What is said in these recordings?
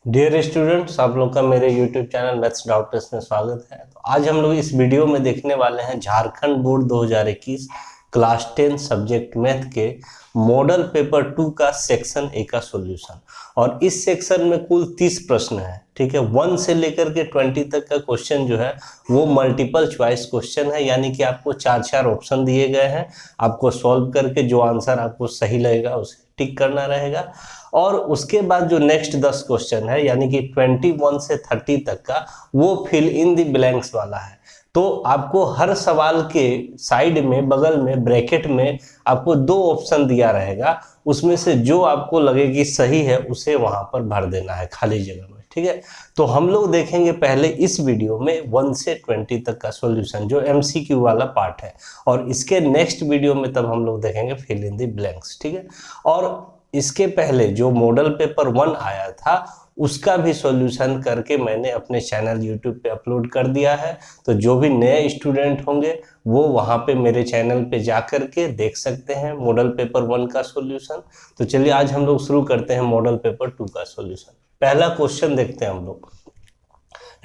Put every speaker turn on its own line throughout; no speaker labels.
Dear students, आप लोग का मेरे यूट्यूब चैनल मैथ्स डाउटर्स में स्वागत है। तो आज हम लोग इस वीडियो में देखने वाले हैं Jharkhand board 2021 class 10 subject math के मॉडल पेपर 2 का सेक्शन ए का सॉल्यूशन। और इस सेक्शन में कुल 30 प्रश्न है। ठीक है, 1 से लेकर के 20 तक का क्वेश्चन जो है वो मल्टीपल चॉइस क्वेश्चन है, यानी कि आपको 4 ऑप्शन दिए गए हैं। आपको सॉल्व करके जो आंसर आपको सही लगेगा उसे टिक करना रहेगा। और उसके बाद जो नेक्स्ट 10 क्वेश्चन है, यानी कि 21 से 30 तक का, वो फिल इन द ब्लैंक्स वाला है। तो आपको हर सवाल के साइड में, बगल में, ब्रैकेट में आपको 2 ऑप्शन दिया रहेगा। उसमें से जो आपको लगे कि सही है उसे वहां पर भर देना है खाली जगह में। ठीक है, तो हम लोग देखेंगे पहले इस वीडियो में 1 से 20 तक का सॉल्यूशन, जो MCQ वाला पार्ट है। और इसके नेक्स्ट वीडियो में तब हम लोग देखेंगे फिल इन द ब्लैंक्स। ठीक है, और इसके पहले जो मॉडल पेपर 1 आया था उसका भी सॉल्यूशन करके मैंने अपने चैनल YouTube पे अपलोड कर दिया है। तो जो भी नए स्टूडेंट होंगे वो वहाँ पे मेरे चैनल पे जा कर के देख सकते हैं मॉडल पेपर 1 का सॉल्यूशन। तो चलिए आज हम लोग शुरू करते हैं मॉडल पेपर 2 का सॉल्यूशन। पहला क्वेश्चन देखते हैं हम लोग।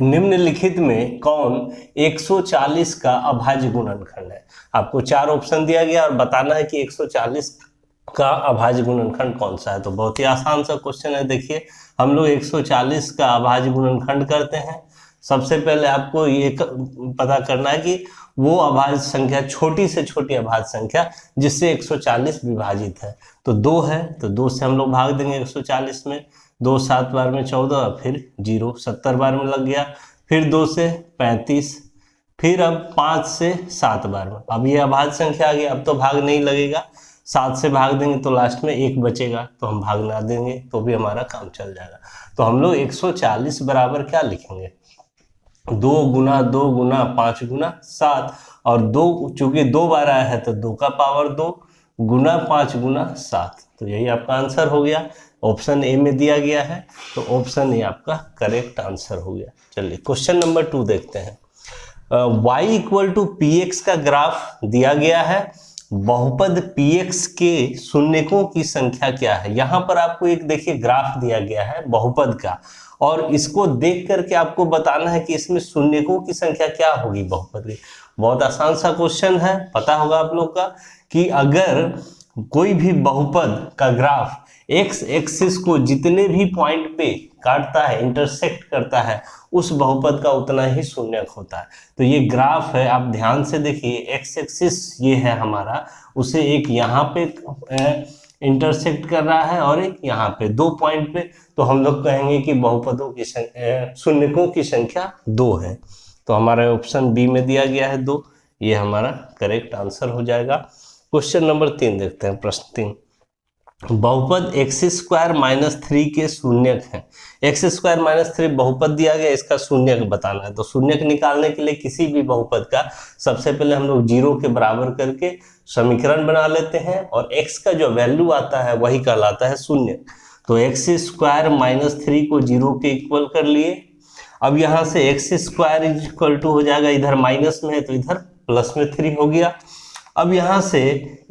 निम्नलिखित में कौन 140 का अभाज्य गुणनखंड है? आपको 4 ऑप्शन दिया गया और बताना है कि 140 का अभाज्य गुणनखंड कौन सा है। तो बहुत ही आसान सा क्वेश्चन है। देखिए, हम लोग 140 का अभाज्य गुणनखंड करते हैं। सबसे पहले आपको ये पता करना है कि वो अभाज्य संख्या, छोटी से छोटी अभाज्य संख्या जिससे 140 विभाजित है। तो 2 है, तो 2 से हम लोग भाग देंगे 140 में। 2 7 बार में 14, फिर 0 70 बार में लग गया। फिर 2 से 35, फिर अब 5 से 7 बार में। अब ये अभाज्य संख्या आ गई, अब तो भाग नहीं लगेगा। 7 से भाग देंगे तो लास्ट में 1 बचेगा, तो हम भाग ना देंगे तो भी हमारा काम चल जाएगा। तो हम लोग 140 बराबर क्या लिखेंगे? 2 गुना 2 गुना 5 गुना 7, और 2 चूंकि 2 बार आया है तो 2 का पावर 2 गुना 5 गुना 7। तो यही आपका आंसर हो गया। ऑप्शन ए में दिया गया है, तो ऑप्शन ए आपका करेक्ट आंसर हो गया। चलिए क्वेश्चन नंबर 2 देखते हैं। y इक्वल टू px का ग्राफ दिया गया है। बहुपद px के शून्यकों की संख्या क्या है? यहां पर आपको एक देखिए ग्राफ दिया गया है बहुपद का, और इसको देख करके आपको बताना है कि इसमें शून्यकों की संख्या क्या होगी बहुपद की। बहुत आसान सा क्वेश्चन है, पता होगा आप लोग का कि अगर कोई भी बहुपद का ग्राफ एक्स एक्सिस को जितने भी पॉइंट पे काटता है, इंटरसेक्ट करता है, उस बहुपद का उतना ही शून्यक होता है। तो ये ग्राफ है, आप ध्यान से देखिए। एक्स एक्सिस ये है हमारा, उसे एक यहाँ पे इंटरसेक्ट कर रहा है और एक यहाँ पे, 2 पॉइंट पे। तो हम लोग कहेंगे कि बहुपदों की शून्यकों की संख्या 2 है। तो हमारा ऑप्शन बी में दिया गया है 2, ये हमारा करेक्ट आंसर हो जाएगा। क्वेश्चन नंबर 3 देखते हैं। प्रश्न 3, बहुपद x² - 3 के शून्यक हैं। x² - 3 बहुपद दिया गया, इसका शून्यक बताना है। तो शून्यक निकालने के लिए किसी भी बहुपद का सबसे पहले हम लोग 0 के बराबर करके समीकरण बना लेते हैं, और x का जो वैल्यू आता है वही कहलाता है शून्यक। तो x² - 3 को 0 के इक्वल कर लिए। अब यहाँ से x² इक्वल टू हो जाएगा, इधर माइनस में है तो इधर प्लस में 3 हो गया। अब यहाँ से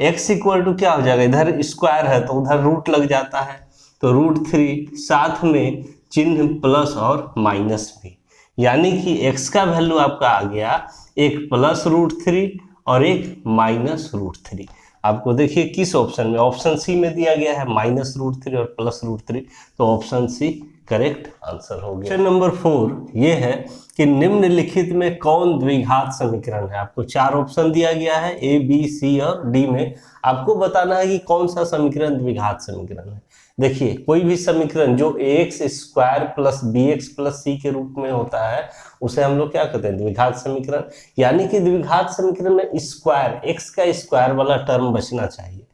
x इक्वल टू क्या हो जाएगा, इधर स्क्वायर है तो उधर रूट लग जाता है, तो √3, साथ में चिन्ह प्लस और माइनस भी, यानी कि x का वैल्यू आपका आ गया एक प्लस √3 और एक माइनस √3। आपको देखिए किस ऑप्शन में, ऑप्शन सी में दिया गया है माइनस √3 और प्लस √3, तो ऑप्शन सी करेक्ट आंसर हो गया। क्वेश्चन नंबर 4 ये है कि निम्नलिखित में कौन द्विघात समीकरण है? आपको 4 ऑप्शन दिया गया है, ए बी सी और डी में। आपको बताना है कि कौन सा समीकरण द्विघात समीकरण है। देखिए, कोई भी समीकरण जो ax² + bx + c के रूप में होता है उसे हम लोग क्या कहते हैं? द्विघात समीकरण। यानी कि द्विघात समीकरण में स्क्वायर, x का स्क्वायर वाला टर्म बचना चाहिए।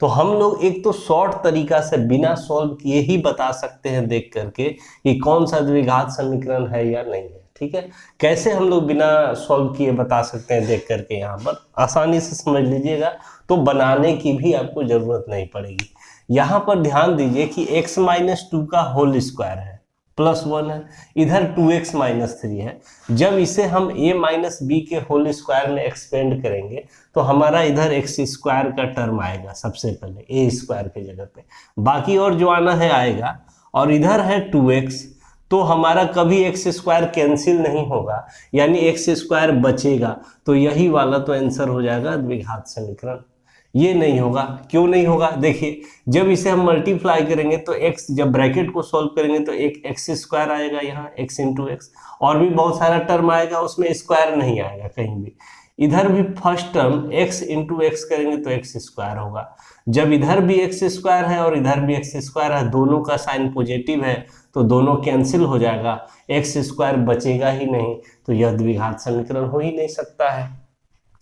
तो हम लोग एक तो शॉर्ट तरीका से बिना सॉल्व किए ही बता सकते हैं देख करके कि कौन सा द्विघात समीकरण है या नहीं है। ठीक है, कैसे हम लोग बिना सॉल्व किए बता सकते हैं देख करके, यहाँ पर आसानी से समझ लीजिएगा, तो बनाने की भी आपको जरूरत नहीं पड़ेगी। यहाँ पर ध्यान दीजिए कि x - 2 का होल स्क्वायर है, +1 है, इधर 2x - 3 है। जब इसे हम a - b के होल स्क्वायर में एक्सपेंड करेंगे तो हमारा इधर x² का टर्म आएगा सबसे पहले a² के जगह पे, बाकी और जो आना है आएगा। और इधर है 2x, तो हमारा कभी एक्स स्क्वायर कैंसिल नहीं होगा, यानी एक्स स्क्वायर बचेगा। तो यही वाला तो आंसर हो जाएगा द्विघात समीकरण। ये नहीं होगा, क्यों नहीं होगा? देखिए, जब इसे हम मल्टीप्लाई करेंगे तो x, जब ब्रैकेट को सॉल्व करेंगे तो एक एक्स स्क्वायर आएगा, यहाँ x इंटू एक्स, और भी बहुत सारा टर्म आएगा, उसमें स्क्वायर नहीं आएगा कहीं भी। इधर भी first term x into x करेंगे तो एक्स स्क्वायर होगा। जब इधर भी एक्स स्क्वायर है और इधर भी एक्स स्क्वायर है, दोनों का साइन पॉजिटिव है, तो दोनों कैंसिल हो जाएगा, एक्स स्क्वायर बचेगा ही नहीं, तो यह द्विघात समीकरण हो ही नहीं सकता है।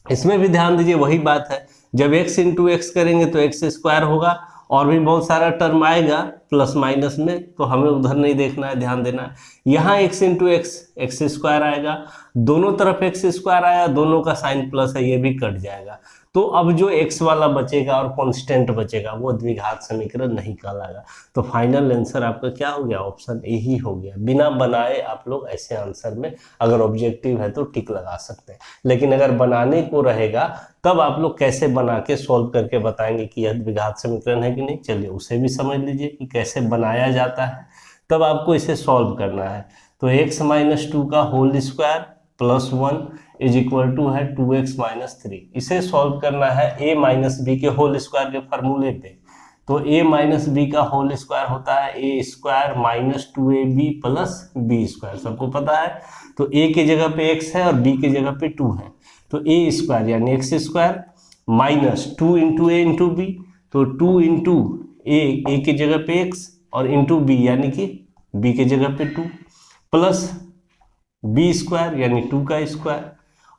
इसमें भी ध्यान दीजिए, वही बात है, जब x इंटू एक्स करेंगे तो एक्स स्क्वायर होगा, और भी बहुत सारा टर्म आएगा प्लस माइनस में, तो हमें उधर नहीं देखना है, ध्यान देना है। यहाँ x into x x square आएगा, दोनों तरफ एक्स स्क्वायर आया, दोनों का साइन प्लस है, ये भी कट जाएगा। तो अब जो x वाला बचेगा और कांस्टेंट बचेगा वो द्विघात समीकरण नहीं कहलाएगा। तो फाइनल आंसर आपका क्या हो गया? ऑप्शन ए ही हो गया। बिना बनाए आप लोग ऐसे आंसर में, अगर ऑब्जेक्टिव है तो टिक लगा सकते हैं, लेकिन अगर बनाने को रहेगा तब आप लोग कैसे बना के सॉल्व करके बताएंगे कि यह द्विघात समीकरण है कि नहीं। चलिए उसे भी समझ लीजिए कि कैसे बनाया जाता है, तब आपको इसे सॉल्व करना है। तो x माइनस 2 का whole square plus 1 is equal to है 2x माइनस 3। इसे सॉल्व करना है a माइनस बी के होल स्क्वायर के फार्मूले पे। तो a माइनस बी का होल स्क्वायर होता है a square minus 2ab plus b square, सबको पता है। तो a के जगह पे x है और b के जगह पे 2 है, तो a स्क्वायर यानी एक्स स्क्वायर माइनस 2 इंटू ए इंटू बी, तो 2 इंटू ए के जगह पे x और इंटू b यानी कि b के जगह पे 2, प्लस बी स्क्वायर यानी 2 का स्क्वायर,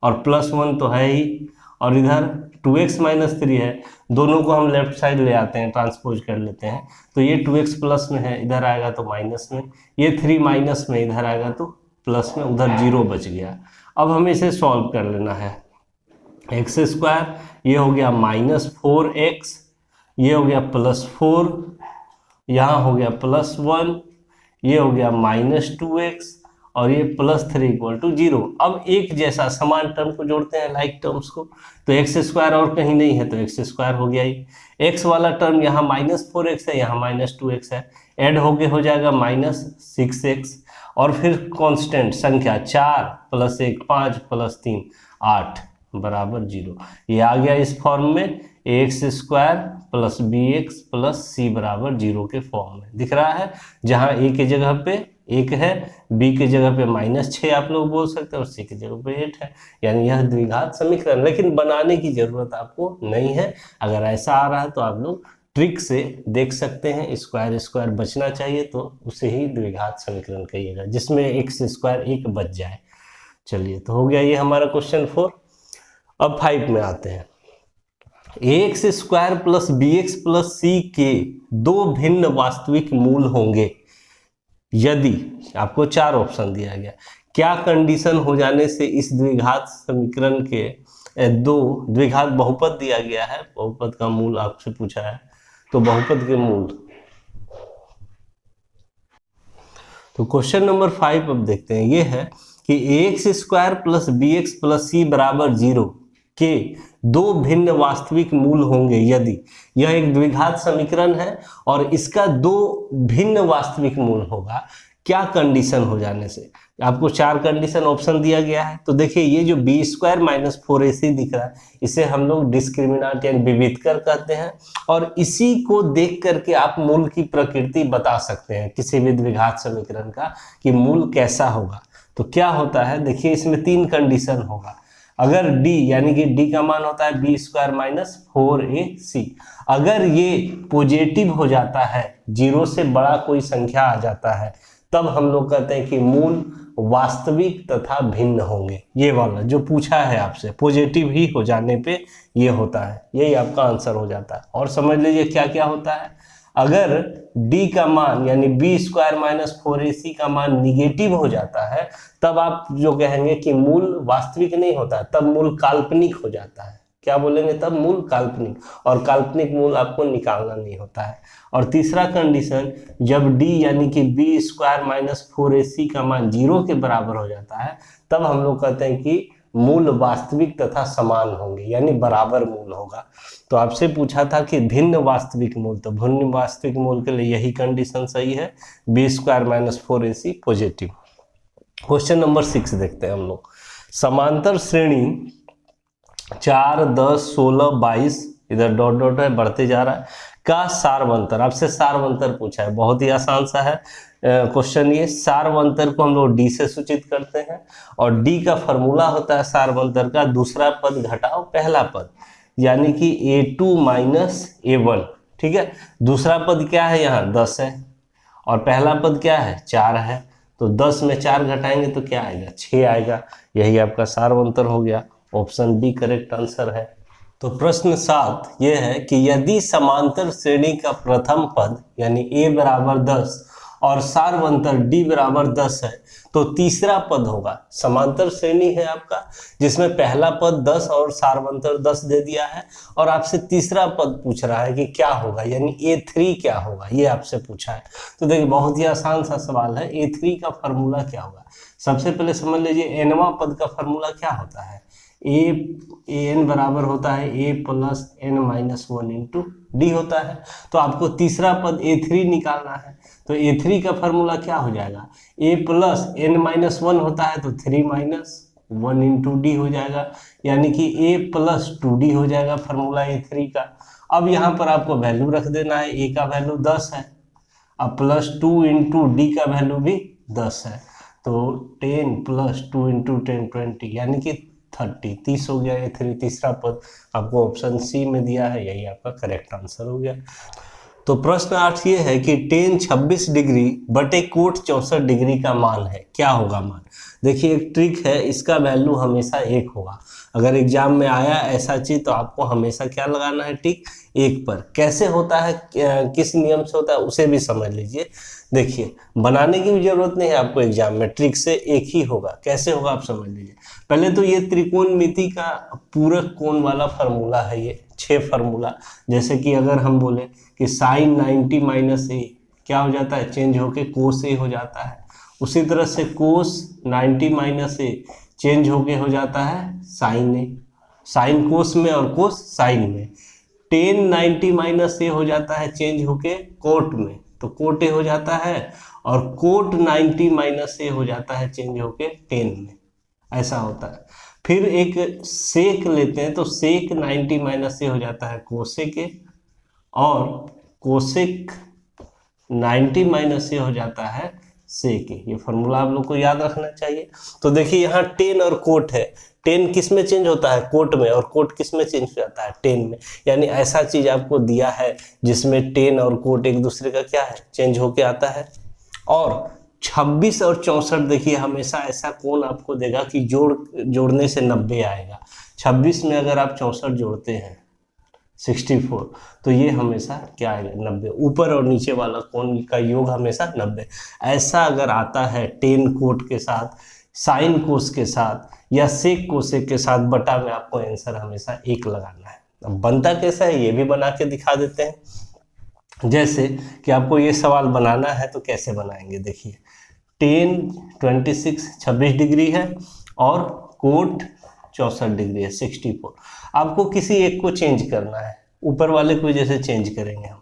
और प्लस 1 तो है ही, और इधर 2x माइनस 3 है, दोनों को हम लेफ्ट साइड ले आते हैं, ट्रांसपोज कर लेते हैं, तो ये 2x प्लस में है, इधर आएगा तो माइनस में, ये 3 माइनस में, इधर आएगा तो प्लस में, उधर 0 बच गया। अब हमें इसे सॉल्व कर लेना है। एक्स स्क्वायर ये हो गया माइनस 4x, ये हो गया प्लस 4, यहाँ हो गया प्लस 1, ये हो गया माइनस 2x, और ये प्लस 3 इक्वल टू 0। अब एक जैसा समान टर्म को जोड़ते हैं, लाइक टर्म्स को, तो एक्स स्क्वायर और कहीं नहीं है तो एक्स स्क्वायर हो गया ही। एक्स वाला टर्म यहाँ माइनस 4x है, यहाँ माइनस 2x है, ऐड होके हो जाएगा माइनस 6x, और फिर कांस्टेंट संख्या 4 प्लस 1 5 प्लस 3 8 बराबर 0। ये आ गया इस फॉर्म में, x square plus b x plus c बराबर 0 के फॉर्म में दिख रहा है, जहाँ ए के जगह पे 1 है, बी के जगह पे माइनस 6 आप लोग बोल सकते हैं, और सी की जगह पे 8 है, यानी यह द्विघात समीकरण। लेकिन बनाने की जरूरत आपको नहीं है, अगर ऐसा आ रहा है तो आप लोग ट्रिक से देख सकते हैं, स्क्वायर स्क्वायर बचना चाहिए तो उसे ही द्विघात समीकरण कहिएगा, जिसमें एक्स स्क्वायर 1 बच जाए। चलिए, तो हो गया ये हमारा क्वेश्चन 4। अब 5 में आते हैं। X square plus b x plus c के 2 भिन्न वास्तविक मूल होंगे यदि, आपको 4 ऑप्शन दिया गया, क्या कंडीशन हो जाने से इस द्विघात समीकरण के 2 द्विघात बहुपद दिया गया है, बहुपद का मूल आपसे पूछा है, तो बहुपद के मूल। तो क्वेश्चन नंबर 5 अब देखते हैं, ये है कि x square plus b x plus c बराबर 0 के 2 भिन्न वास्तविक मूल होंगे यदि, यह एक द्विघात समीकरण है और इसका 2 भिन्न वास्तविक मूल होगा, क्या कंडीशन हो जाने से। आपको 4 कंडीशन ऑप्शन दिया गया है। तो देखिए, ये जो बी स्क्वायर माइनस 4ac दिख रहा है, इसे हम लोग डिस्क्रिमिनेंट यानी विविधकर कहते हैं, और इसी को देख करके आप मूल की प्रकृति बता सकते हैं किसी भी द्विघात समीकरण का, कि मूल कैसा होगा। तो क्या होता है, देखिए इसमें 3 कंडीशन होगा। अगर d यानी कि d का मान होता है बी स्क्वायर माइनस 4ac, अगर ये पॉजिटिव हो जाता है, 0 से बड़ा कोई संख्या आ जाता है, तब हम लोग कहते हैं कि मूल वास्तविक तथा भिन्न होंगे। ये वाला जो पूछा है आपसे, पॉजिटिव ही हो जाने पे ये होता है, यही आपका आंसर हो जाता है। और समझ लीजिए क्या क्या होता है, अगर d का मान यानी बी स्क्वायर माइनस 4ac का मान निगेटिव हो जाता है, तब आप जो कहेंगे कि मूल वास्तविक नहीं होता, तब मूल काल्पनिक हो जाता है। क्या बोलेंगे तब? मूल काल्पनिक, और काल्पनिक मूल आपको निकालना नहीं होता है। और तीसरा कंडीशन, जब d यानी कि बी स्क्वायर माइनस 4ac का मान 0 के बराबर हो जाता है, तब हम लोग कहते हैं कि मूल वास्तविक तथा समान होंगे, यानी बराबर मूल होगा। तो आपसे पूछा था कि भिन्न वास्तविक मूल, तो भिन्न वास्तविक मूल के लिए यही कंडीशन सही है, b² - 4ac positive. Question number 6 देखते हैं हम लोग। समांतर श्रेणी 4, 10, 16, 22 इधर डॉट डॉट है, बढ़ते जा रहा है, का सारवंतर, आपसे सारवंतर पूछा है। बहुत ही आसान सा है क्वेश्चन ये। सारवंतर को हम लोग डी से सूचित करते हैं, और डी का फॉर्मूला होता है सारवंतर का, दूसरा पद घटाओ पहला पद, यानी कि a2 - a1। ठीक है, दूसरा पद क्या है, यहाँ 10 है, और पहला पद क्या है, 4 है। तो 10 में 4 घटाएंगे तो क्या आएगा, 6 आएगा। यही आपका सारवंतर हो गया। ऑप्शन बी करेक्ट आंसर है। तो प्रश्न 7 ये है कि यदि समांतर श्रेणी का प्रथम पद यानी a = 10 और सारवंतर d = 10 है, तो तीसरा पद होगा। समांतर श्रेणी है आपका, जिसमें पहला पद 10 और सारवंतर 10 दे दिया है, और आपसे तीसरा पद पूछ रहा है कि क्या होगा, यानी a3 क्या होगा, ये आपसे पूछा है। तो देखिए बहुत ही आसान सा सवाल है। a3 का फॉर्मूला क्या होगा, सबसे पहले समझ लीजिए nवां पद का फॉर्मूला क्या होता है, an बराबर होता है a + n - 1 इंटू डी होता है। तो आपको तीसरा पद a3 निकालना है, तो a3 का फॉर्मूला क्या हो जाएगा, a + n - 1 होता है, तो 3 - 1 इंटू डी हो जाएगा, यानी कि a + 2d हो जाएगा फॉर्मूला a3 का। अब यहाँ पर आपको वैल्यू रख देना है, a का वैल्यू 10 है, अब +2 इंटू डी का वैल्यू भी 10 है, तो 10 + 2 इंटू 10 20, यानी कि 30 हो गया। a3 तीसरा पद आपको ऑप्शन सी में दिया है, यही आपका करेक्ट आंसर हो गया। तो प्रश्न 8 ये है कि tan 26 डिग्री बटे कोट 64 डिग्री का मान है, क्या होगा मान। देखिए एक ट्रिक है, इसका वैल्यू हमेशा 1 होगा। अगर एग्जाम में आया ऐसा चीज तो आपको हमेशा क्या लगाना है, टिक 1 पर। कैसे होता है, किस नियम से होता है, उसे भी समझ लीजिए। देखिए बनाने की भी जरूरत नहीं है आपको, एग्जाम में ट्रिक से एक ही होगा। कैसे होगा आप समझ लीजिए। पहले तो ये त्रिकोणमिति का पूरक कोण वाला फार्मूला है, ये 6 फार्मूला। जैसे कि अगर हम बोले कि sin 90 - a क्या हो जाता है, चेंज होके cos a हो जाता है। उसी तरह से cos 90 - a चेंज होके हो जाता है sin a, sin cos में और cos sin में। tan 90 - a हो जाता है चेंज होके cot में, तो cot a हो जाता है, और cot 90 - a हो जाता है चेंज होके tan में। ऐसा होता है। फिर एक sec लेते हैं, तो sec 90 - a हो जाता है cosec a, और cosec 90 - a हो जाता है sec a। ये फॉर्मूला आप लोग को याद रखना चाहिए। तो देखिए यहाँ tan और cot है, tan किस में चेंज होता है, कोट में, और कोट किस में चेंज हो जाता है, tan में। यानी ऐसा चीज आपको दिया है जिसमें tan और कोट एक दूसरे का क्या है, चेंज होके आता है। और 26 और 64 देखिए हमेशा ऐसा कोण आपको देगा कि जोड़ने से 90 आएगा। 26 में अगर आप 64 जोड़ते हैं 64, तो ये हमेशा क्या आएगा, 90। ऊपर और नीचे वाला कोण का योग हमेशा 90। ऐसा अगर आता है tan कोट के साथ, साइन कोस के साथ, या सेक कोसेक के साथ, बटा में आपको आंसर हमेशा 1 लगाना है। अब बनता कैसा है ये भी बना के दिखा देते हैं। जैसे कि आपको ये सवाल बनाना है तो कैसे बनाएंगे, देखिए tan 26 डिग्री है और कोट 64 डिग्री है 64। आपको किसी एक को चेंज करना है, ऊपर वाले को जैसे चेंज करेंगे हम,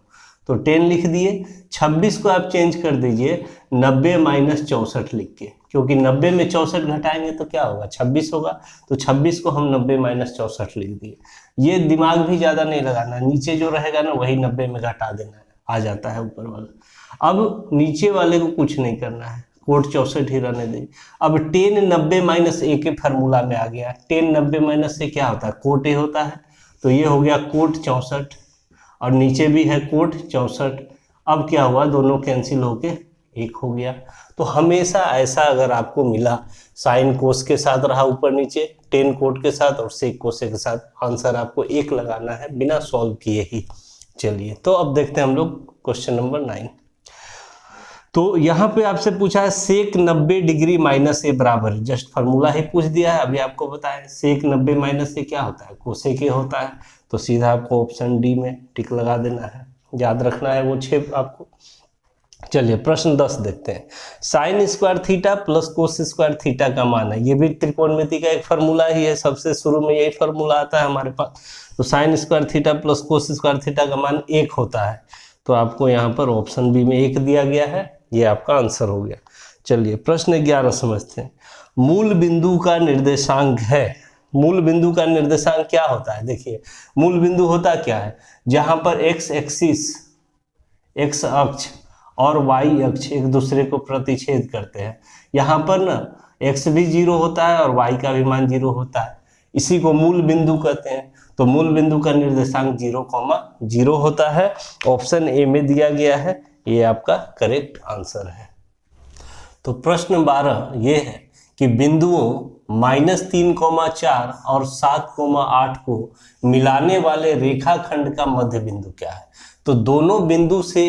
तो 10 लिख दिए, 26 को आप चेंज कर दीजिए 90 - 64 लिख के, क्योंकि 90 में 64 घटाएंगे तो क्या होगा, 26 होगा। तो 26 को हम 90 - 64 लिख दिए। ये दिमाग भी ज़्यादा नहीं लगाना, नीचे जो रहेगा ना वही 90 में घटा देना है, आ जाता है ऊपर वाला। अब नीचे वाले को कुछ नहीं करना है, कोट 64 ही रहने दें। अब tan 90 - a के फार्मूला में आ गया। tan 90 - a क्या होता है, कोट a होता है, तो ये हो गया कोट 64, और नीचे भी है कोट 64। अब क्या हुआ, दोनों कैंसिल होके 1 हो गया। तो हमेशा ऐसा अगर आपको मिला, साइन कोस के साथ रहा ऊपर नीचे, tan कोट के साथ और सेक कोसे के साथ, आंसर आपको 1 लगाना है बिना सॉल्व किए ही। चलिए तो अब देखते हैं हम लोग क्वेश्चन नंबर 9। तो यहाँ पे आपसे पूछा है सेक 90 डिग्री - a बराबर, जस्ट फार्मूला ही पूछ दिया है, अभी आपको बताया सेक 90 - a क्या होता है, कोसेक a होता है। तो सीधा आपको ऑप्शन डी में टिक लगा देना है, याद रखना है वो 6 आपको। चलिए प्रश्न 10 देखते हैं। Sine square theta plus cos square theta का मान है। ये भी त्रिकोणमिति का एक फार्मूला ही है, सबसे शुरू में यही फार्मूला आता है हमारे पास। तो sine square theta plus cos square theta का मान 1 होता है। तो आपको यहाँ पर ऑप्शन बी में 1 दिया गया है, ये आपका आंसर हो गया। चलिए प्रश्न 11 समझते हैं। मूल बिंदु का निर्देशांक है। मूल बिंदु का निर्देशांक क्या होता है? देखिए मूल बिंदु होता क्या है, जहां पर एक्स एक्सिस, एक्स अक्ष और वाई अक्ष एक दूसरे को प्रतिच्छेद करते हैं। यहाँ पर ना एक्स भी 0 होता है और वाई का भी मान 0 होता है, इसी को मूल बिंदु कहते हैं। तो मूल बिंदु का निर्देशांक 0,0 होता है। ऑप्शन ए में दिया गया है, ये आपका करेक्ट आंसर है। तो प्रश्न 12 ये है कि बिंदुओं -3,4 और 7,8 को मिलाने वाले रेखाखंड का मध्य बिंदु क्या है? तो दोनों बिंदु से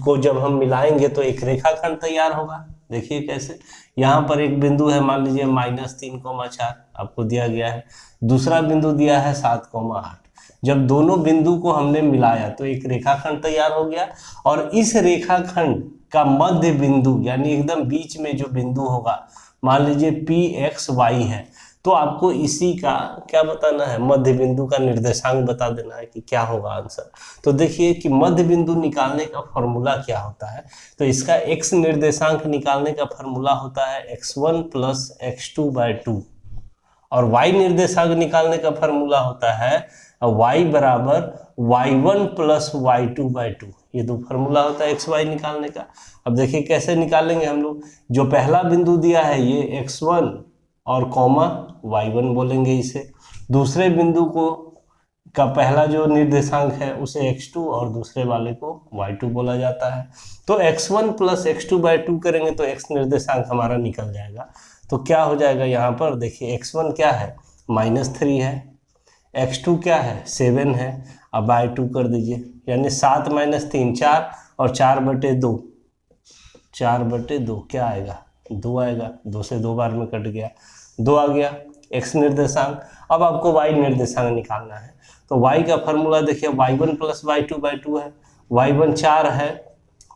को जब हम मिलाएंगे तो एक रेखाखंड तैयार होगा। देखिए कैसे, यहाँ पर एक बिंदु है, मान लीजिए -3,4 आपको दिया गया है, दूसरा बिंदु दिया है 7,8। जब दोनों बिंदु को हमने मिलाया तो एक रेखाखंड तैयार हो गया, और इस रेखाखंड का मध्य बिंदु यानी एकदम बीच में जो बिंदु होगा, मान लीजिए PXY है, तो आपको इसी का क्या बताना है, मध्य बिंदु का निर्देशांक बता देना है कि क्या होगा आंसर। तो देखिए कि मध्य बिंदु निकालने का फॉर्मूला क्या होता है। तो इसका x निर्देशांक निकालने का फॉर्मूला होता है x1 + x2/2, और y निर्देशांक निकालने का फॉर्मूला होता है y = y1 + y2/2। ये दो फार्मूला होता है xy निकालने का। अब देखिए कैसे निकालेंगे हम लोग। जो पहला बिंदु दिया है ये x1 और कॉमा y1 बोलेंगे इसे। दूसरे बिंदु को का पहला जो निर्देशांक है उसे x2 और दूसरे वाले को y2 बोला जाता है। तो x1 + x2/2 करेंगे तो x निर्देशांक हमारा निकल जाएगा। तो क्या हो जाएगा यहाँ पर, देखिए x1 क्या है -3 है, x2 क्या है 7 है, अब y2 कर दीजिए, यानी 7 - 3 4 और 4/2, 4/2 क्या आएगा 2 आएगा, 2 से 2 बार में कट गया, 2 आ गया x निर्देशांक। अब आपको y निर्देशांक निकालना है। तो y का फॉर्मूला देखिए y1 + y2/2 है, y1 4 है,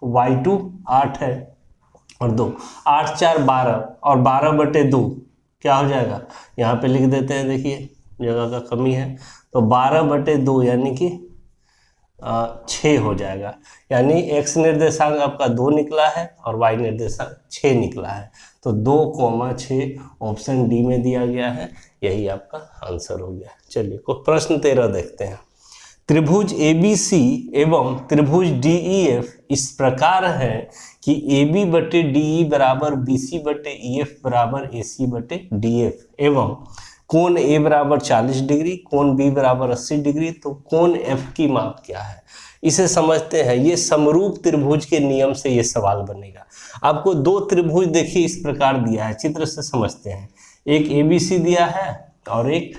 y2 8 है और 2, 8 4 12 और 12/2 क्या हो जाएगा, यहाँ पे लिख देते हैं, देखिए जगह का कमी है, तो 12/2 यानी कि 6 हो जाएगा। यानी x निर्देशांक आपका 2 निकला है और y निर्देशांक 6 निकला है। तो 2,6 ऑप्शन डी में दिया गया है, यही आपका आंसर हो गया। चलिए को प्रश्न 13 देखते हैं। त्रिभुज ABC एवं त्रिभुज DEF इस प्रकार है कि AB/DE = BC/EF = AC/DF एवं कोण A = 40 डिग्री, कोण B = 80 डिग्री, तो कोण F की माप क्या है, इसे समझते हैं। ये समरूप त्रिभुज के नियम से ये सवाल बनेगा। आपको 2 त्रिभुज देखिए इस प्रकार दिया है, चित्र से समझते हैं। एक ABC दिया है और एक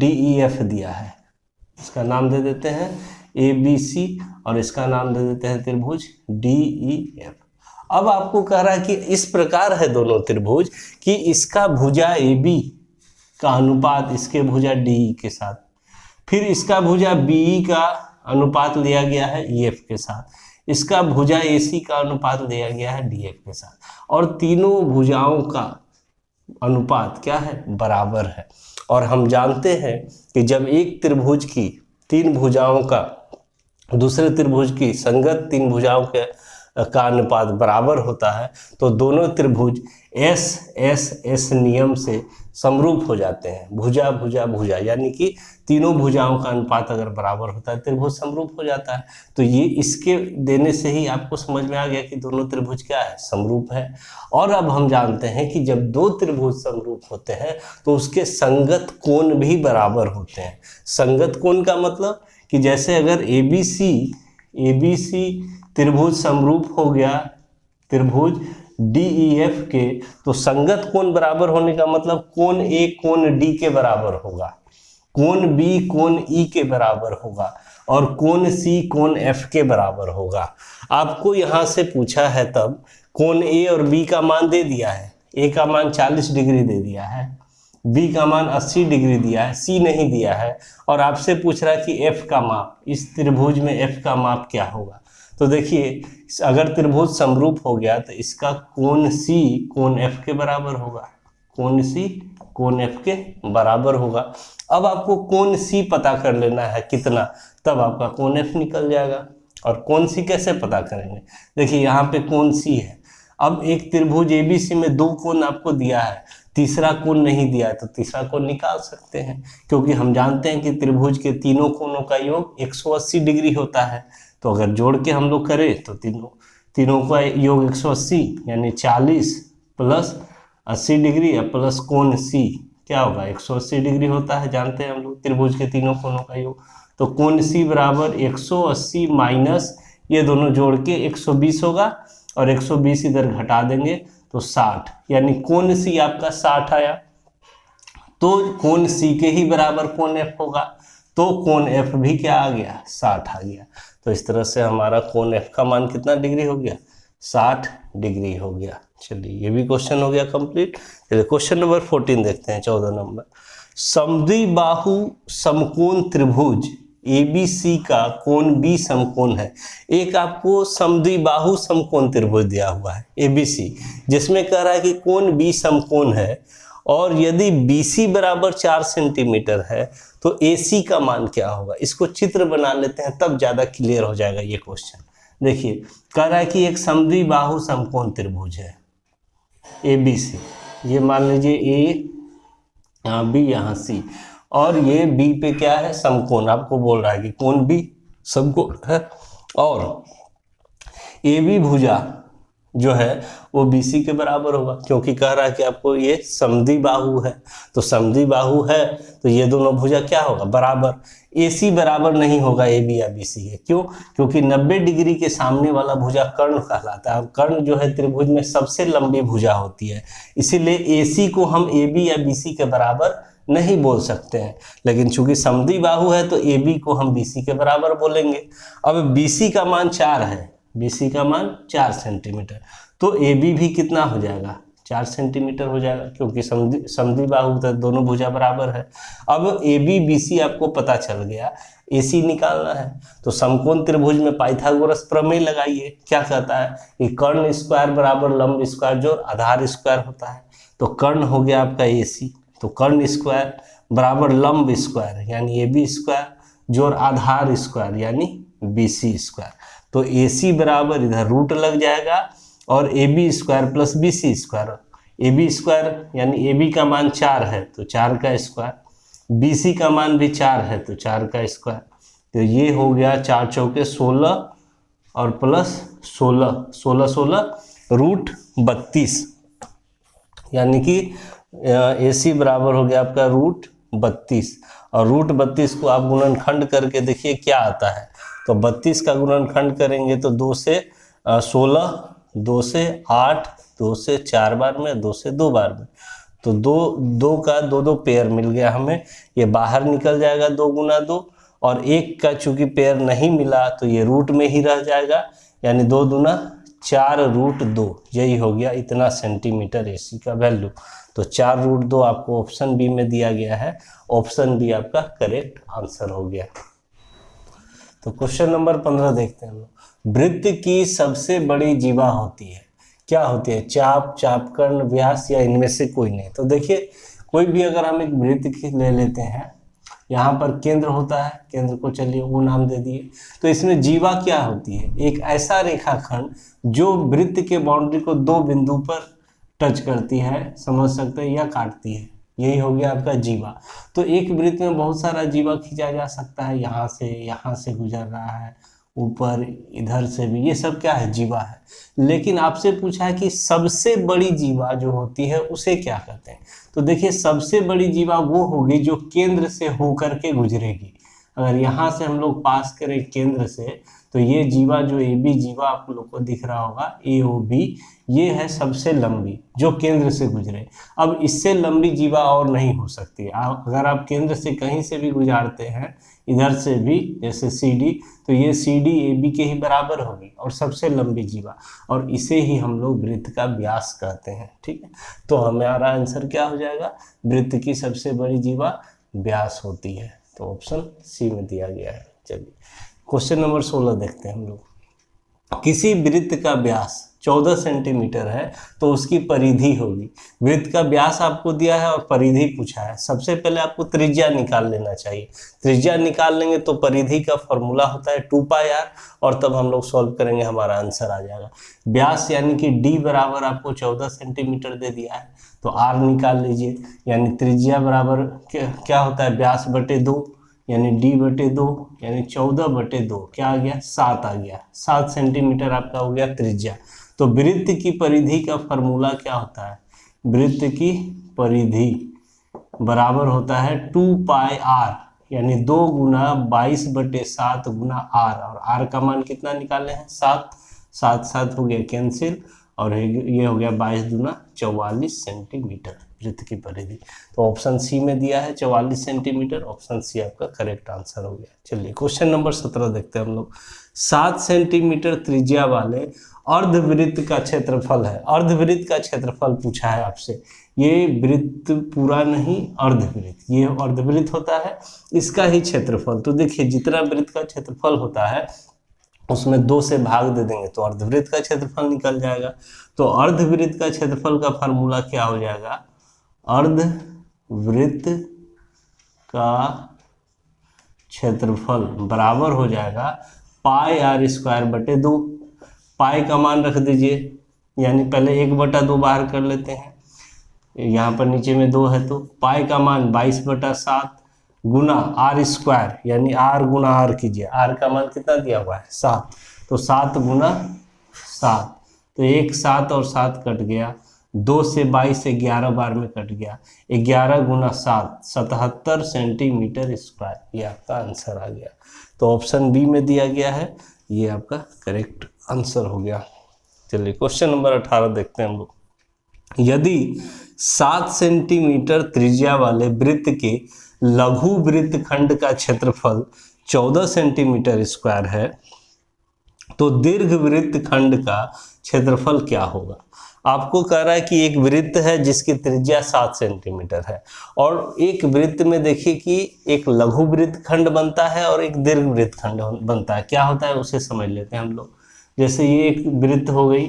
DEF दिया है, इसका नाम दे देते हैं ABC और इसका नाम दे देते हैं त्रिभुज DEF। अब आपको कह रहा है कि इस प्रकार है दोनों त्रिभुज कि इसका भुजा AB का अनुपात इसके भुजा DE के साथ, फिर इसका भुजा BE का अनुपात लिया गया है EF के साथ, इसका भुजा AC का अनुपात लिया गया है DF के साथ, और तीनों भुजाओं का अनुपात क्या है, बराबर है। और हम जानते हैं कि जब एक त्रिभुज की 3 भुजाओं का दूसरे त्रिभुज की संगत 3 भुजाओं के का अनुपात बराबर होता है तो दोनों त्रिभुज S नियम से समरूप हो जाते हैं। भुजा भुजा भुजा यानी कि तीनों भुजाओं का अनुपात अगर बराबर होता है त्रिभुज समरूप हो जाता है। तो ये इसके देने से ही आपको समझ में आ गया कि दोनों त्रिभुज क्या है, समरूप है। और अब हम जानते हैं कि जब 2 त्रिभुज समरूप होते हैं तो उसके संगत कोण भी बराबर होते हैं। संगत कोण का मतलब कि जैसे अगर ABC त्रिभुज समरूप हो गया त्रिभुज DEF के, तो संगत कोण बराबर होने का मतलब कोण A कोण D के बराबर होगा, कोण B कोण E के बराबर होगा और कोण C कोण F के बराबर होगा। आपको यहाँ से पूछा है तब कोण A और B का मान दे दिया है, A का मान 40 डिग्री दे दिया है, B का मान 80 डिग्री दिया है, C नहीं दिया है, और आपसे पूछ रहा है कि F का माप, इस त्रिभुज में F का माप क्या होगा। तो देखिए अगर त्रिभुज समरूप हो गया तो इसका कोण C कोण F के बराबर होगा, कोण C कोण F के बराबर होगा। अब आपको कोण C पता कर लेना है कितना, तब आपका कोण F निकल जाएगा। और कोण C कैसे पता करेंगे, देखिए यहाँ पे कोण C है। अब एक त्रिभुज ABC में दो कोण आपको दिया है, तीसरा कोण नहीं दिया है, तो तीसरा कोण निकाल सकते हैं, क्योंकि हम जानते हैं कि त्रिभुज के तीनों कोणों का योग 180 डिग्री होता है। तो अगर जोड़ के हम लोग करें तो तीनों का योग 180 यानी 40 प्लस 80 डिग्री या प्लस कोण C क्या होगा 180 डिग्री होता है, जानते हैं हम लोग त्रिभुज के तीनों कोणों का योग। तो कोण C बराबर 180 माइनस ये दोनों जोड़ के 120 होगा, और 120 इधर घटा देंगे तो 60, यानी कोण C आपका 60 आया। तो कोण C के ही बराबर कोण F होगा, तो कोण F भी क्या आ गया 60 आ गया। तो इस तरह से हमारा कोण F का मान कितना डिग्री हो गया 60 डिग्री हो गया। चलिए ये भी क्वेश्चन हो गया कंप्लीट। चलिए क्वेश्चन नंबर 14 देखते हैं, 14 नंबर। समद्विबाहु समकोण त्रिभुज ABC का कोण B समकोण है। एक आपको समद्विबाहु समकोण त्रिभुज दिया हुआ है ABC, जिसमें कह रहा है कि कोण B समकोण है, और यदि BC बराबर 4 सेंटीमीटर है तो AC का मान क्या होगा। इसको चित्र बना लेते हैं तब ज़्यादा क्लियर हो जाएगा ये क्वेश्चन। देखिए कह रहा है कि एक समद्विबाहु समकोण त्रिभुज है ABC, ये मान लीजिए A यहाँ B यहाँ C, और ये B पे क्या है समकोण, आपको बोल रहा है कि कोण B समकोण है, और AB भुजा जो है वो BC के बराबर होगा, क्योंकि कह रहा है कि आपको ये समद्विबाहु है। तो समद्विबाहु है तो ये दोनों भुजा क्या होगा बराबर। AC बराबर नहीं होगा AB या BC के, क्यों, क्योंकि 90 डिग्री के सामने वाला भुजा कर्ण कहलाता है। कर्ण जो है त्रिभुज में सबसे लंबी भुजा होती है, इसीलिए AC को हम AB या BC के बराबर नहीं बोल सकते हैं। लेकिन चूंकि समद्विबाहु है तो AB को हम BC के बराबर बोलेंगे। अब BC का मान 4 है, BC का मान 4 सेंटीमीटर, तो AB भी कितना हो जाएगा 4 सेंटीमीटर हो जाएगा, क्योंकि समद्विबाहु तो दोनों भुजा बराबर है। अब AB BC आपको पता चल गया, AC निकालना है तो समकोण त्रिभुज में पाइथागोरस प्रमेय लगाइए। क्या कहता है कि कर्ण स्क्वायर बराबर लंब स्क्वायर जो आधार स्क्वायर होता है। तो कर्ण हो गया आपका AC, तो कर्ण स्क्वायर बराबर लंब स्क्वायर यानी AB स्क्वायर जोड़ आधार स्क्वायर यानी BC स्क्वायर। तो AC बराबर इधर रूट लग जाएगा, और AB square plus BC square. AB square यानी AB का मान 4 है तो 4 का स्क्वायर, BC का मान भी 4 है तो 4 का स्क्वायर। तो ये हो गया 4 चौके 16 और प्लस 16, 16 16 रूट 32, यानी कि AC बराबर हो गया आपका रूट 32, और रूट 32 को आप गुणनखंड करके देखिए क्या आता है। तो 32 का गुणनखंड करेंगे तो 2 से 16, 2 से 8, 2 से 4 बार में, 2 से 2 बार में, तो 2 का 2 पेयर मिल गया हमें। ये बाहर निकल जाएगा 2 गुना 2, और 1 का चूंकि पेयर नहीं मिला तो ये रूट में ही रह जाएगा, यानी 2 दूना 4 रूट 2, यही हो गया इतना सेंटीमीटर AC का वैल्यू। तो 4 रूट 2 आपको ऑप्शन बी में दिया गया है, ऑप्शन बी आपका करेक्ट आंसर हो गया। तो क्वेश्चन नंबर 15 देखते हैं हम लोग। वृत्त की सबसे बड़ी जीवा होती है, क्या होती है, चाप, चापकर्ण, व्यास या इनमें से कोई नहीं। तो देखिए कोई भी अगर हम एक वृत्त की ले लेते हैं, यहाँ पर केंद्र होता है, केंद्र को चलिए वो नाम दे दिए। तो इसमें जीवा क्या होती है, एक ऐसा रेखाखंड जो वृत्त के बाउंड्री को 2 बिंदु पर टच करती है, समझ सकते हैं, या काटती है, यही हो गया आपका जीवा। तो एक वृत्त में बहुत सारा जीवा खींचा जा सकता है, यहाँ से गुजर रहा है, ऊपर इधर से भी, ये सब क्या है जीवा है। लेकिन आपसे पूछा है कि सबसे बड़ी जीवा जो होती है उसे क्या कहते हैं। तो देखिए सबसे बड़ी जीवा वो होगी जो केंद्र से होकर के गुजरेगी। अगर यहाँ से हम लोग पास करें केंद्र से, तो ये जीवा जो AB जीवा आप लोग को दिख रहा होगा AOB, ये है सबसे लंबी जो केंद्र से गुजरे। अब इससे लंबी जीवा और नहीं हो सकती। अगर आप केंद्र से कहीं से भी गुजारते हैं, इधर से भी जैसे CD, तो ये CD AB के ही बराबर होगी और सबसे लंबी जीवा, और इसे ही हम लोग वृत्त का व्यास कहते हैं। ठीक है, तो हमारा आंसर क्या हो जाएगा, वृत्त की सबसे बड़ी जीवा व्यास होती है। तो ऑप्शन सी में दिया गया है। चलिए क्वेश्चन नंबर 16 देखते हैं हम लोग। किसी वृत्त का व्यास 14 सेंटीमीटर है तो उसकी परिधि होगी। वृत्त का व्यास आपको दिया है और परिधि पूछा है। सबसे पहले आपको त्रिज्या निकाल लेना चाहिए। त्रिज्या निकाल लेंगे तो परिधि का फॉर्मूला होता है 2πr, और तब हम लोग सॉल्व करेंगे, हमारा आंसर आ जाएगा। व्यास यानी कि d बराबर आपको 14 सेंटीमीटर दे दिया है, तो r निकाल लीजिए। यानी त्रिज्या बराबर क्या होता है, व्यास बटे 2, यानी d बटे 2, यानी 14 बटे 2 क्या आ गया, 7 आ गया। 7 सेंटीमीटर आपका हो गया त्रिज्या। तो वृत्त की परिधि का फॉर्मूला क्या होता है, वृत्त की परिधि बराबर होता है 2πr, यानी 2 गुना 22 बटे 7 गुना r, और r का मान कितना निकाले हैं, 7। 7 7 हो गया कैंसिल, और ये हो गया 22 दूना 44 सेंटीमीटर वृत्त की परिधि। तो ऑप्शन सी में दिया है 44 सेंटीमीटर, ऑप्शन सी आपका करेक्ट आंसर हो गया। चलिए क्वेश्चन नंबर 17 देखते हैं हम लोग। 7 सेंटीमीटर त्रिज्या वाले अर्धवृत्त का क्षेत्रफल है। अर्धवृत्त का क्षेत्रफल पूछा है आपसे। ये वृत्त पूरा नहीं, अर्धवृत्त, ये अर्धवृत्त होता है, इसका ही क्षेत्रफल। तो देखिए जितना वृत्त का क्षेत्रफल होता है उसमें 2 से भाग दे देंगे तो अर्धवृत्त का क्षेत्रफल निकल जाएगा। तो अर्धवृत्त का क्षेत्रफल का फार्मूला क्या हो जाएगा, अर्धवृत्त का क्षेत्रफल बराबर हो जाएगा πr² बटे 2। पाई का मान रख दीजिए, यानी पहले 1/2 बाहर कर लेते हैं, यहाँ पर नीचे में 2 है, तो पाई का मान 22/7 गुना r², यानी r गुना r कीजिए। r का मान कितना दिया हुआ है, 7, तो 7 गुना 7, तो 1 7 और 7 कट गया, 2 से 22 से 11 बार में कट गया, 11 गुना 7 77 सेंटीमीटर स्क्वायर, ये आपका आंसर आ गया। तो ऑप्शन बी में दिया गया है, ये आपका करेक्ट आंसर हो गया। चलिए क्वेश्चन नंबर 18 देखते हैं हम लोग। यदि 7 सेंटीमीटर त्रिज्या वाले वृत्त के लघु वृत्तखंड का क्षेत्रफल 14 सेंटीमीटर स्क्वायर है तो दीर्घ वृत्तखंड का क्षेत्रफल क्या होगा। आपको कह रहा है कि एक वृत्त है जिसकी त्रिज्या 7 सेंटीमीटर है, और एक वृत्त में देखिए कि एक लघु वृत्तखंड बनता है और एक दीर्घ वृत्तखंड बनता है। क्या होता है उसे समझ लेते हैं हम लोग। जैसे ये एक वृत्त हो गई,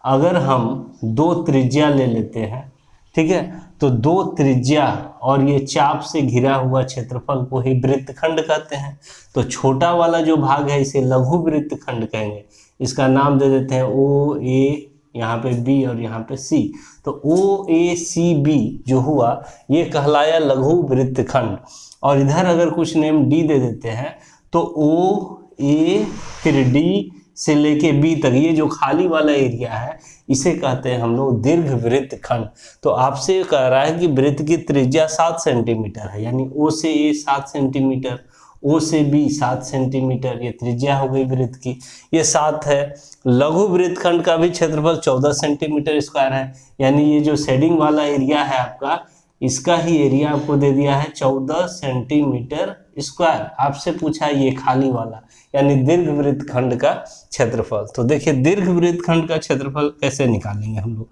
अगर हम 2 त्रिज्या ले लेते हैं, ठीक है, तो 2 त्रिज्या और ये चाप से घिरा हुआ क्षेत्रफल को ही वृत्तखंड कहते हैं। तो छोटा वाला जो भाग है इसे लघु वृत्तखंड कहेंगे। इसका नाम दे देते हैं ओ ए, यहाँ पे बी और यहाँ पे सी। तो ओ ए सी बी जो हुआ ये कहलाया लघु वृत्तखंड। और इधर अगर कुछ नेम डी दे देते हैं तो ओ ए फिर डी से लेके बी तक ये जो खाली वाला एरिया है इसे कहते हैं हम लोग दीर्घ वृत्तखंड। तो आपसे कह रहा है कि वृत्त की त्रिज्या 7 सेंटीमीटर है, यानी ओ से ए 7 सेंटीमीटर, ओ से बी 7 सेंटीमीटर, ये त्रिज्या हो गई वृत्त की, ये 7 है। लघु वृत्तखंड का भी क्षेत्रफल 14 सेंटीमीटर स्क्वायर है, यानी ये जो शेडिंग वाला एरिया है आपका, इसका ही एरिया आपको दे दिया है 14 सेंटीमीटर स्क्वायर। आपसे पूछा है ये खाली वाला, यानी दीर्घ वृत्तखंड का क्षेत्रफल। तो देखिए दीर्घ वृत्तखंड का क्षेत्रफल कैसे निकालेंगे हम लोग,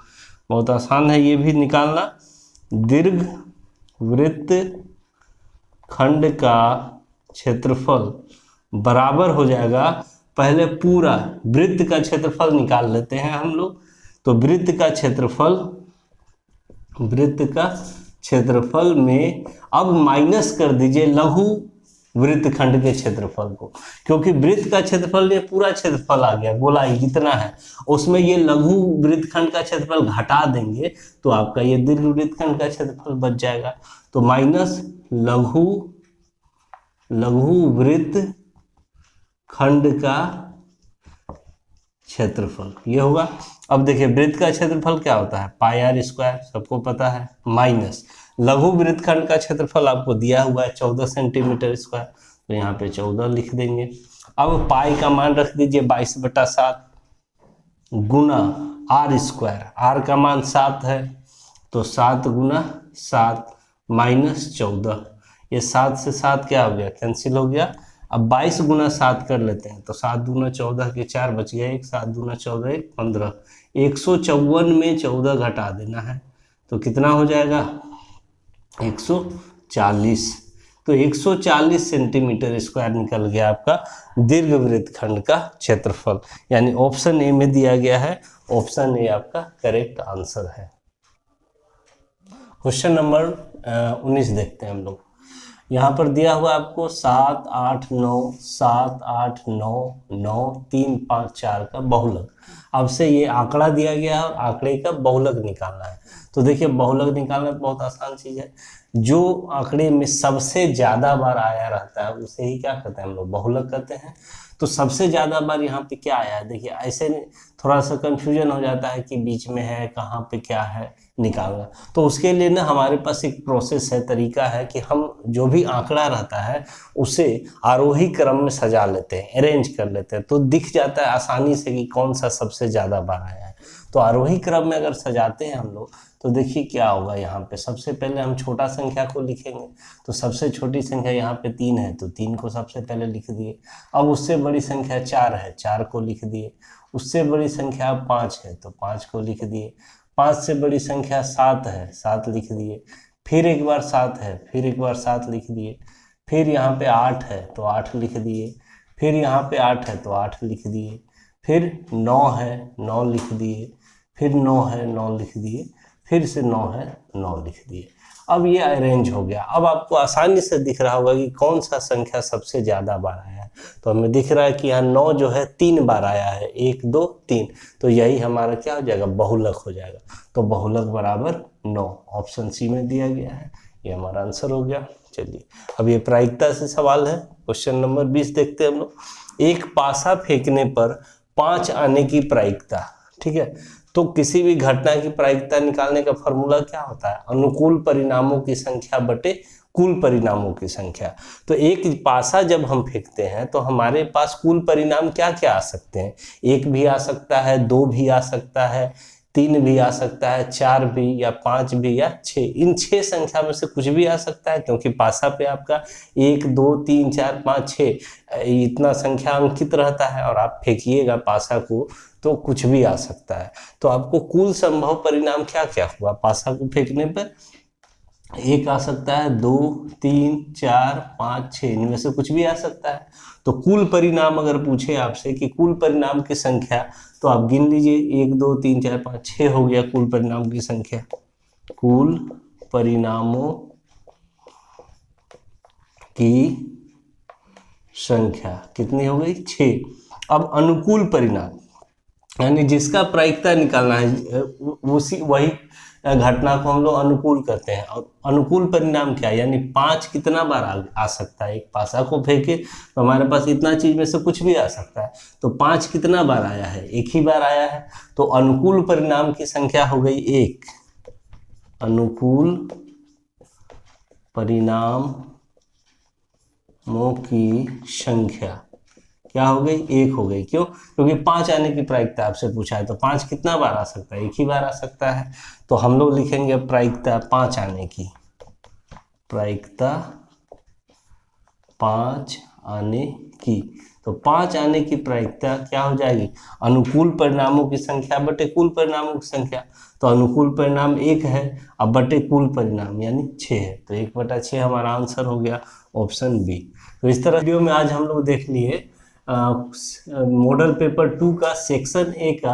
बहुत आसान है ये भी निकालना। दीर्घ वृत्तखंड का क्षेत्रफल बराबर हो जाएगा, पहले पूरा वृत्त का क्षेत्रफल निकाल लेते हैं हम लोग। तो वृत्त का क्षेत्रफल में अब माइनस कर दीजिए लघु वृत्तखंड के क्षेत्रफल को, क्योंकि वृत्त का क्षेत्रफल ये पूरा क्षेत्रफल आ गया, गोलाई जितना है, उसमें ये लघु वृत्तखंड का क्षेत्रफल घटा देंगे तो आपका ये दीर्घ वृत्तखंड का क्षेत्रफल बच जाएगा। तो माइनस लघु वृत्तखंड का क्षेत्रफल ये होगा। अब देखिए वृत्त का क्षेत्रफल क्या होता है, πr², सबको पता है, माइनस लघु वृत्तखंड का क्षेत्रफल आपको दिया हुआ है 14 सेंटीमीटर स्क्वायर, तो यहाँ पे 14 लिख देंगे। अब पाई का मान रख दीजिए 22/7 गुना r², r का मान 7 है, तो 7 गुना 7 माइनस 14, ये 7 से 7 क्या हो गया, कैंसिल हो गया। अब 22 गुना 7 कर लेते हैं, तो 7 दूना 14 के 4 बच गया, 1 7 दूना 14 1 15, 154 में 14 घटा देना है तो कितना हो जाएगा 140। तो 140 सेंटीमीटर स्क्वायर निकल गया आपका दीर्घवृत्त खंड का क्षेत्रफल। यानी ऑप्शन ए में दिया गया है, ऑप्शन ए आपका करेक्ट आंसर है। क्वेश्चन नंबर 19 देखते हैं हम लोग। यहाँ पर दिया हुआ आपको 7 8 9 7 8 9 9 3 5 4 का बहुलक। अब से ये आंकड़ा दिया गया है और आंकड़े का बहुलक निकालना है। तो देखिए बहुलक निकालना बहुत आसान चीज़ है। जो आंकड़े में सबसे ज़्यादा बार आया रहता है उसे ही क्या कहते हैं हम लोग, बहुलक कहते हैं। तो सबसे ज़्यादा बार यहाँ पे क्या आया है, देखिए ऐसे थोड़ा सा कंफ्यूजन हो जाता है कि बीच में है, कहाँ पे क्या है निकालना। तो उसके लिए ना हमारे पास एक प्रोसेस है, तरीका है कि हम जो भी आंकड़ा रहता है उसे आरोही क्रम में सजा लेते हैं, अरेंज कर लेते हैं, तो दिख जाता है आसानी से कि कौन सा सबसे ज़्यादा बार आया है। तो आरोही क्रम में अगर सजाते हैं हम लोग तो देखिए क्या होगा। यहाँ पे सबसे पहले हम छोटा संख्या को लिखेंगे, तो सबसे छोटी संख्या यहाँ पे 3 है तो 3 को सबसे पहले लिख दिए। अब उससे बड़ी संख्या 4 है, 4 को लिख दिए। उससे बड़ी संख्या 5 है तो 5 को लिख दिए। 5 से बड़ी संख्या 7 है, 7 लिख दिए। फिर एक बार 7 है, फिर एक बार 7 लिख दिए। फिर यहाँ पे 8 है तो 8 लिख दिए। फिर यहाँ पे 8 है तो 8 लिख दिए। फिर 9 है, 9 लिख दिए। फिर 9 है, 9 लिख दिए। फिर से 9 है, 9 लिख दिए। अब ये अरेंज हो गया। अब आपको आसानी से दिख रहा होगा कि कौन सा संख्या सबसे ज़्यादा बार आया है। तो हमें दिख रहा है कि यहाँ 9 जो है 3 बार आया है, 1 2 3। तो यही हमारा क्या हो जाएगा, बहुलक हो जाएगा। तो बहुलक बराबर 9, ऑप्शन सी में दिया गया है। ये हमारा आंसर हो गया। चलिए अब ये प्रायिकता से सवाल है। क्वेश्चन नंबर 20 देखते हैं हम लोग। एक पासा फेंकने पर 5 आने की प्रायिकता, ठीक है। तो किसी भी घटना की प्रायिकता निकालने का फॉर्मूला क्या होता है, अनुकूल परिणामों की संख्या बटे कुल परिणामों की संख्या। तो एक पासा जब हम फेंकते हैं तो हमारे पास कुल परिणाम क्या क्या आ सकते हैं, 1 भी आ सकता है, 2 भी आ सकता है, 3 भी आ सकता है, 4 भी या 5 भी या 6। इन 6 संख्या में से कुछ भी आ सकता है, क्योंकि पासा पे आपका 1 2 3 4 5 6 इतना संख्या अंकित रहता है और आप फेंकिएगा पासा को तो कुछ भी आ सकता है। तो आपको कुल संभव परिणाम क्या क्या हुआ पासा को फेंकने पर, 1 आ सकता है, 2 3 4 5 6, इनमें से कुछ भी आ सकता है। तो कुल परिणाम अगर पूछे आपसे कि कुल परिणाम की संख्या, तो आप गिन लीजिए, 1 2 3 4 5 6 हो गया कुल परिणाम की संख्या। कुल परिणामों की संख्या कितनी हो गई, 6। अब अनुकूल परिणाम यानी जिसका प्रायिकता निकालना है वही घटना को हम लोग अनुकूल करते हैं। और अनुकूल परिणाम क्या है, यानी 5 कितना बार आ सकता है। एक पासा को फेंके तो हमारे पास इतना चीज में से कुछ भी आ सकता है। तो 5 कितना बार आया है, 1 ही बार आया है। तो अनुकूल परिणाम की संख्या हो गई 1। अनुकूल परिणामों की संख्या क्या हो गई, 1 हो गई। क्यों, क्योंकि 5 आने की प्रायिकता आपसे पूछा है। तो 5 कितना बार आ सकता है, 1 ही बार आ सकता है। तो हम लोग लिखेंगे प्रायिकता 5 आने की, प्रायिकता 5 आने की। तो 5 आने की प्रायिकता क्या हो जाएगी, अनुकूल परिणामों की संख्या बटे कुल परिणामों की संख्या। तो अनुकूल परिणाम 1 है, अब बटे कुल परिणाम यानी 6 है। तो 1/6 हमारा आंसर हो गया, ऑप्शन बी। तो इस तरह वीडियो में आज हम लोग देख लिए मॉडल पेपर 2 का सेक्शन ए का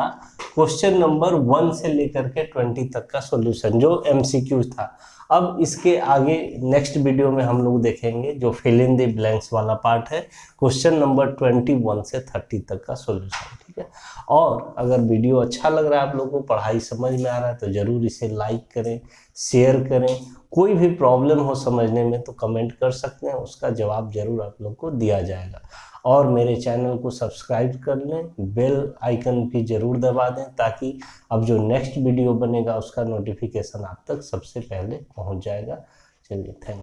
क्वेश्चन नंबर 1 से लेकर के 20 तक का सॉल्यूशन जो एमसीक्यू था। अब इसके आगे नेक्स्ट वीडियो में हम लोग देखेंगे जो फिल इन द ब्लैंक्स वाला पार्ट है, क्वेश्चन नंबर 21 से 30 तक का सॉल्यूशन, ठीक है। और अगर वीडियो अच्छा लग रहा है आप लोगों को, पढ़ाई समझ में आ रहा है, तो ज़रूर इसे लाइक करें, शेयर करें। कोई भी प्रॉब्लम हो समझने में तो कमेंट कर सकते हैं, उसका जवाब जरूर आप लोग को दिया जाएगा। और मेरे चैनल को सब्सक्राइब कर लें, बेल आइकन भी ज़रूर दबा दें, ताकि अब जो नेक्स्ट वीडियो बनेगा उसका नोटिफिकेशन आप तक सबसे पहले पहुंच जाएगा। चलिए, थैंक यू।